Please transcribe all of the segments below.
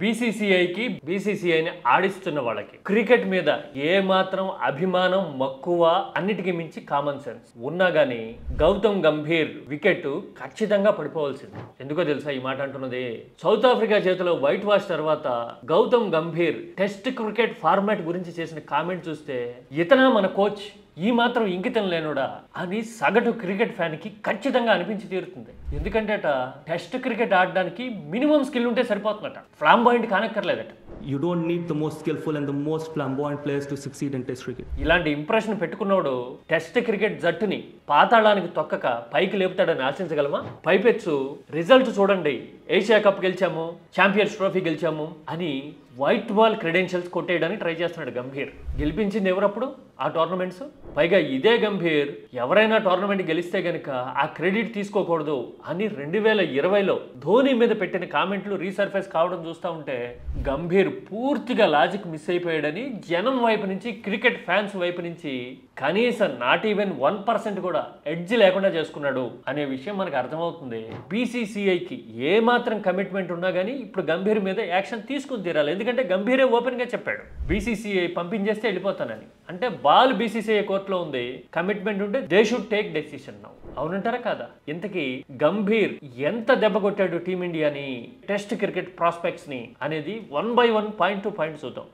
బీసీసీఐకి బీసీసీఐని ఆడిస్తున్న వాళ్ళకి క్రికెట్ మీద ఏ మాత్రం అభిమానం మక్కువ అన్నిటికీ మించి కామన్ సెన్స్ ఉన్నా గానీ గౌతమ్ గంభీర్ వికెట్ ఖచ్చితంగా పడిపోవాల్సింది. ఎందుకో తెలుసా ఈ మాట అంటున్నది? సౌత్ ఆఫ్రికా చేతిలో వైట్ వాష్ తర్వాత Gautam Gambhir test cricket format గురించి చేసిన కామెంట్ చూస్తే ఇతనా మన కోచ్, ఈ మాత్రం ఇంకితం లేనుడా అని సగటు క్రికెట్ ఫ్యాన్ కి ఖచ్చితంగా అనిపించి తీరుతుంది. ఎందుకంటే టెస్ట్ క్రికెట్ ఆడడానికి మినిమం స్కిల్ ఉంటే సరిపోతుందట, flamboyant కానక్కర్లేదట. You don't need the most skillful and the most flamboyant players to succeed in test cricket. ఇలాంటి ఇంప్రెషన్ పెట్టుకున్నోడు టెస్ట్ క్రికెట్ జట్టుని పాతాళానికి తొక్కక పైకి లేపుతాడని ఆశించగలమా? పైపెచ్చు రిజల్ట్ చూడండి, ఏషియా కప్ గెలిచాము, ఛాంపియన్స్ ట్రోఫీ గెలిచాము అని వైట్ బాల్ క్రెడెన్షియల్స్ కొట్టేయడానికి ట్రై చేస్తున్నాడు గంభీర్. గెలిపించింది ఎవరప్పుడు ఆ టోర్నమెంట్స్? పైగా ఇదే గంభీర్ ఎవరైనా టోర్నమెంట్ గెలిస్తే గనుక ఆ క్రెడిట్ తీసుకోకూడదు అని 2020లో ధోని మీద పెట్టిన కామెంట్లు రీసర్ఫేస్ కావడం చూస్తూ ఉంటే గంభీర్ పూర్తిగా లాజిక్ మిస్ అయిపోయాడని జనం వైపు నుంచి, క్రికెట్ ఫ్యాన్స్ వైపు నుంచి కనీసం నాట్ ఈవెన్ 1% కూడా ఎడ్జ్ లేకుండా చేసుకున్నాడు అనే విషయం మనకు అర్థమవుతుంది. బీసీసీఐకి ఏ మాత్రం కమిట్మెంట్ ఉన్నా కానీ ఇప్పుడు గంభీర్ మీద యాక్షన్ తీసుకుని తీరాలి. ఎందుకంటే గంభీరే ఓపెన్ గా చెప్పాడు బీసీసీఐ పంపించేస్తే వెళ్ళిపోతానని. అంటే బాల్ బీసీసీఐ కోర్టులో ఉంది, కమిట్మెంట్ ఉంటే they should take decision now. అవునంటారా కాదా? ఇంతకీ గంభీర్ ఎంత దెబ్బ కొట్టాడు టీమిండియాని, టెస్ట్ క్రికెట్ ప్రాస్పెక్ట్స్ ని అనేది 1 by 1 పాయింట్ టు పాయింట్ చూద్దాం.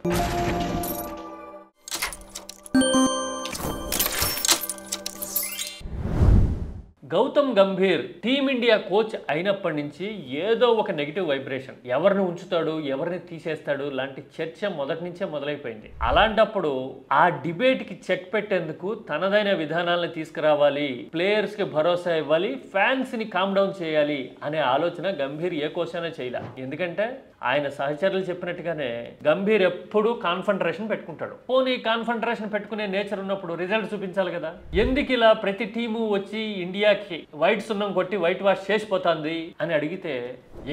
గౌతమ్ గంభీర్ టీమిండియా కోచ్ అయినప్పటి నుంచి ఏదో ఒక నెగిటివ్ వైబ్రేషన్, ఎవరిని ఉంచుతాడు ఎవరిని తీసేస్తాడు లాంటి చర్చ మొదటి నుంచే మొదలైపోయింది. అలాంటప్పుడు ఆ డిబేట్ కి చెక్ పెట్టేందుకు తనదైన విధానాలను తీసుకురావాలి, ప్లేయర్స్ కి భరోసా ఇవ్వాలి, ఫ్యాన్స్ ని కామ్ డౌన్ చేయాలి అనే ఆలోచన గంభీర్ ఏ కోసైనా చేయాల. ఎందుకంటే ఆయన సహచరులు చెప్పినట్టుగానే గంభీర్ ఎప్పుడు కాన్ఫంట్రేషన్ పెట్టుకుంటాడు. పోనీ కాన్ఫంట్రేషన్ పెట్టుకునే నేచర్ ఉన్నప్పుడు రిజల్ట్ చూపించాలి కదా. ఎందుకు ఇలా ప్రతి టీము వచ్చి ఇండియాకి వైట్ సున్నం కొట్టి వైట్ వాష్ చేసిపోతుంది అని అడిగితే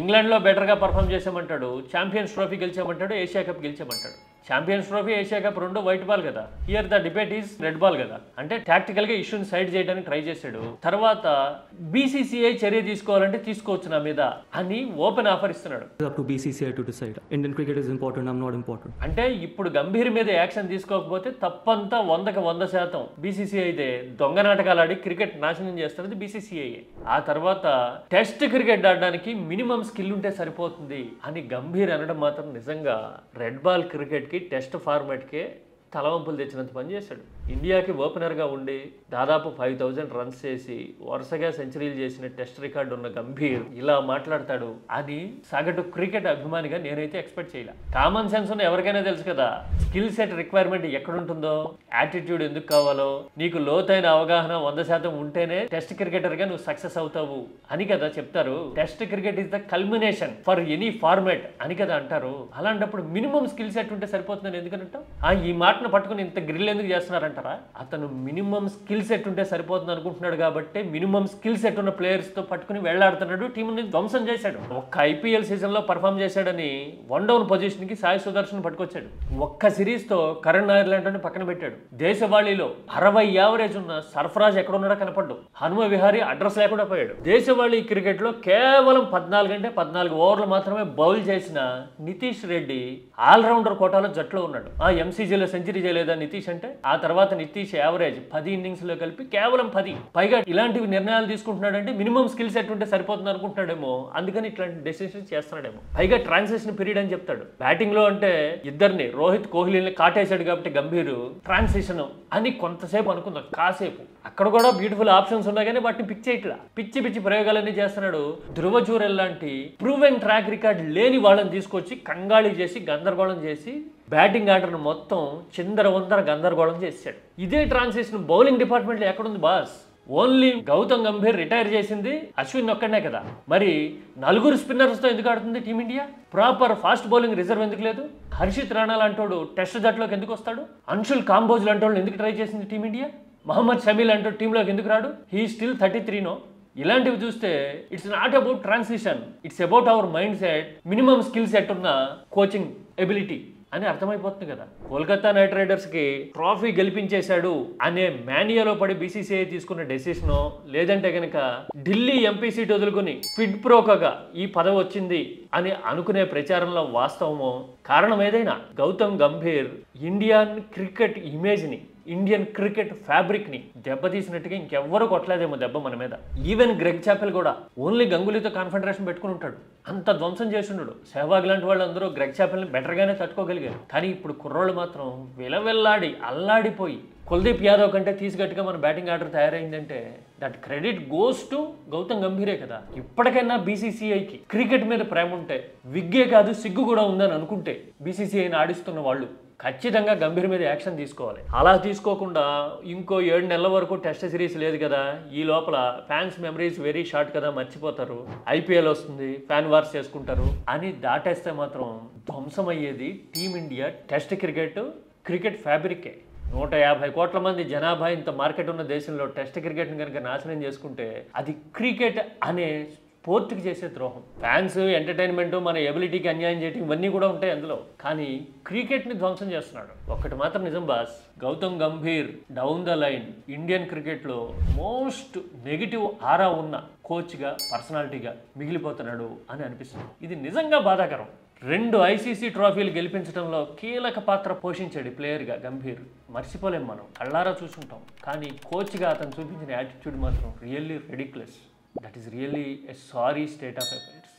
ఇంగ్లాండ్ లో బెటర్ గా పర్ఫామ్ చేసామంటాడు, ఛాంపియన్స్ ట్రోఫీ గెలిచామంటాడు, ఏషియా కప్ గెలిచామంటాడు. ఛాంపియన్స్ ట్రోఫీ, ఏషియా కప్ రెండు వైట్ బాల్ కదా, here the debate is red ball కదా. అంటే టాక్టికల్ గా ఇష్యూని సైడ్ చేయడానికి ట్రై చేశాడు. తర్వాత బీసీసీఐ చర్య తీసుకోవాలంటే తీసుకోవచ్చు నా మీద అని ఓపెన్ ఆఫర్ ఇస్తున్నాడు. Up to BCCI to decide. Indian cricket is important, I'm not important. అంటే ఇప్పుడు గంభీర్ మీద యాక్షన్ తీసుకోకపోతే తప్పంతా 100% బీసీసీఐదే. దొంగ నాటకాలు ఆడి క్రికెట్ నాశనం చేస్తున్నది బీసీసీఐ. ఆ తర్వాత టెస్ట్ క్రికెట్ ఆడడానికి మినిమం స్కిల్ ఉంటే సరిపోతుంది అని గంభీర్ అనడం మాత్రం నిజంగా రెడ్ బాల్ క్రికెట్ కి, టెస్ట్ ఫార్మాట్ కి తలవంపులు తెచ్చినంత పని చేశాడు. ఇండియాకి ఓపెనర్గా ఉండి దాదాపు 5000 రన్స్ చేసి వరుసగా సెంచరీలు చేసిన టెస్ట్ రికార్డు ఉన్న గంభీర్ ఇలా మాట్లాడతాడు అని సగటు క్రికెట్ అభిమానిగా నేనైతే ఎక్స్పెక్ట్ చేయలే. కామన్ సెన్స్ ఉన్న ఎవరికైనా తెలుసు కదా, స్కిల్ సెట్ రిక్వైర్మెంట్ ఎక్కడుంటుందో, యాటిట్యూడ్ ఎందుకు కావాలో, నీకు లోతైన అవగాహన 100% ఉంటేనే టెస్ట్ క్రికెటర్ గా నువ్వు సక్సెస్ అవుతావు అని కదా చెప్తారు. Test cricket is the culmination for any format అని కదా అంటారు. అలాంటప్పుడు మినిమం స్కిల్ సెట్ ఉంటే సరిపోతుందని ఎందుకంటావు? ఈ మాటను పట్టుకుని ఇంత గ్రిల్ ఎందుకు చేస్తున్నారంటారా? అతను మినిమం స్కిల్ సెట్ ఉంటే సరిపోతుంది అనుకుంటున్నాడు కాబట్టి మినిమం స్కిల్ సెట్ ఉన్న ప్లేయర్స్ తో పట్టుకుని వెళ్లాడుతున్నాడు, టీంని ధ్వంసం చేశాడు. ఒక్క ఐపీఎల్ సీజన్ లో పర్ఫామ్ చేశాడని 1 డౌన్ పొజిషన్ కి సాయి సుదర్శన్ పట్టుకొచ్చాడు. ఒక్క సిరీస్ తో కరణ్ నాయర్లాండ్ పక్కన పెట్టాడు. దేశవాళీలో 60 యావరేజ్ ఉన్న సర్ఫరాజ్ ఎక్కడున్నాడో కనపడ్డు. హనుమ విహారీ అడ్రస్ లేకుండా పోయాడు. దేశవాళీ క్రికెట్ లో కేవలం 14 ఓవర్లు మాత్రమే బౌల్ చేసిన నితీష్ రెడ్డి ఆల్రౌండర్ కోటాలో జట్లో ఉన్నాడు. ఆ ఎంసీజీలో సెంచరీ చేయలేదా నితీష్ అంటే? ఆ తర్వాత నితీష్ యావరేజ్ 10 ఇన్నింగ్స్ లో కలిపి కేవలం 10. పైగా ఇలాంటివి నిర్ణయాలు తీసుకుంటున్నాడంటే మినిమం స్కిల్ సెట్ ఉంటే సరిపోతుంది అనుకుంటున్నాడేమో, అందుకని ఇట్లాంటి డెసిషన్స్ చేస్తున్నాడేమో. పైగా ట్రాన్సిషన్ పీరియడ్ అని చెప్తాడు. బ్యాటింగ్ లో అంటే ఇద్దరిని రోహిత్ కోహ్లీని కాటేశాడు కాబట్టి గంభీర్ ట్రాన్సిషన్ అని కొంతసేపు అనుకుందాం, కాసేపు. అక్కడ కూడా బ్యూటిఫుల్ ఆప్షన్స్ ఉన్నాయి కానీ వాటిని పిక్ చేయట్లా. పిచ్చి ప్రయోగాలన్నీ చేస్తున్నాడు. ధ్రువ జూరెల్ లాంటి ప్రూవెన్ ట్రాక్ రికార్డ్ లేని వాళ్ళని తీసుకొచ్చి కంగాళి చేసి గందరగోళం చేసి బ్యాటింగ్ ఆర్డర్ను మొత్తం చిందరవందర గందరగోళం చేశాడు. ఇదే ట్రాన్సిషన్ బౌలింగ్ డిపార్ట్మెంట్లో ఎక్కడుంది boss? Only Gautam Gambhir retire చేసింది అశ్విన్ ఒక్కడనే కదా. మరి 4 స్పిన్నర్స్తో ఎందుకు ఆడుతుంది team India? Proper fast bowling reserve ఎందుకు లేదు? హర్షిత్ రాణా లాంటోడు టెస్ట్ జట్లోకి ఎందుకు వస్తాడు? అంశుల్ కాంబోజ్ లాంటోళ్ళు ఎందుకు ట్రై చేసింది టీమిండియా? మహమ్మద్ షమీ లాంటోడు టీంలోకి ఎందుకు రాడు? హీ స్టిల్ 33 ఇలాంటివి చూస్తే it's not about transition, it's about our mind set, minimum skill set ఉన్న కోచింగ్ ఎబిలిటీ అని అర్థమైపోతుంది కదా. కోల్కతా నైట్ రైడర్స్ కి ట్రోఫీ గెలిపించేశాడు అనే మేనియాలో పడి బీసీసీఐ తీసుకున్న డెసిషనో, లేదంటే కనుక ఢిల్లీ ఎంపీ సీట్ వదులుకుని క్విడ్ ప్రోకోగా ఈ పదవి వచ్చింది అని అనుకునే ప్రచారంలో వాస్తవమో కారణం ఏదైనా గౌతమ్ గంభీర్ ఇండియన్ క్రికెట్ ఇమేజ్ని, ఇండియన్ క్రికెట్ ఫ్యాబ్రిక్ని దెబ్బతీసినట్టుగా ఇంకెవ్వరూ కొట్టలేదేమో దెబ్బ మన మీద. ఈవెన్ గ్రెగ్ చాపెల్ కూడా ఓన్లీ గంగూలీతో కాన్ఫెడరేషన్ పెట్టుకుని ఉంటాడు, అంత ధ్వంసం చేసిండు. సెహ్వాగ్ లాంటి వాళ్ళందరూ గ్రెగ్ చాపెల్ని బెటర్గానే తట్టుకోగలిగారు. కానీ ఇప్పుడు కుర్రోళ్ళు మాత్రం విలవెల్లాడి అల్లాడిపోయి కుల్దీప్ యాదవ్ కంటే తీసిగట్టుగా మన బ్యాటింగ్ ఆర్డర్ తయారైందంటే that credit goes to Gautam గంభీరే కదా. ఇప్పటికైనా బీసీసీఐకి క్రికెట్ మీద ప్రేమ ఉంటే, విగ్గే కాదు సిగ్గు కూడా ఉందని అనుకుంటే బీసీసీఐని ఆడిస్తున్న వాళ్ళు ఖచ్చితంగా గంభీర్ మీద యాక్షన్ తీసుకోవాలి. అలా తీసుకోకుండా ఇంకో 7 నెలల వరకు టెస్ట్ సిరీస్ లేదు కదా, ఈ లోపల ఫ్యాన్స్ మెమరీస్ వెరీ షార్ట్ కదా, మర్చిపోతారు, ఐపీఎల్ వస్తుంది, ఫ్యాన్ వార్స్ చేసుకుంటారు అని దాటేస్తే మాత్రం ధ్వంసమయ్యేది టీమిండియా టెస్ట్ క్రికెట్ ఫ్యాబ్రికే. 150 కోట్ల మంది జనాభా ఇంత మార్కెట్ ఉన్న దేశంలో టెస్ట్ క్రికెట్ని కనుక నాశనం చేసుకుంటే అది క్రికెట్ అనే స్పోర్ట్కి చేసే ద్రోహం. ఫ్యాన్స్, ఎంటర్టైన్మెంట్, మన ఎబిలిటీకి అన్యాయం చేయడం ఇవన్నీ కూడా ఉంటాయి అందులో. కానీ క్రికెట్ని ధ్వంసం చేస్తున్నాడు. ఒక్కటి మాత్రం నిజం boss, Gautam Gambhir down the line Indian క్రికెట్లో మోస్ట్ నెగిటివ్ ఆరా ఉన్న కోచ్గా, పర్సనాలిటీగా మిగిలిపోతున్నాడు అని అనిపిస్తుంది. ఇది నిజంగా బాధాకరం. 2 ఐసీసీ ట్రోఫీలు గెలిపించడంలో కీలక పాత్ర పోషించాడు ప్లేయర్గా గంభీర్. మర్చిపోలేం, మనం కళ్ళారా చూసుంటాం. కానీ కోచ్గా అతను చూపించిన యాటిట్యూడ్ మాత్రం really ridiculous. That is really a sorry state of affairs.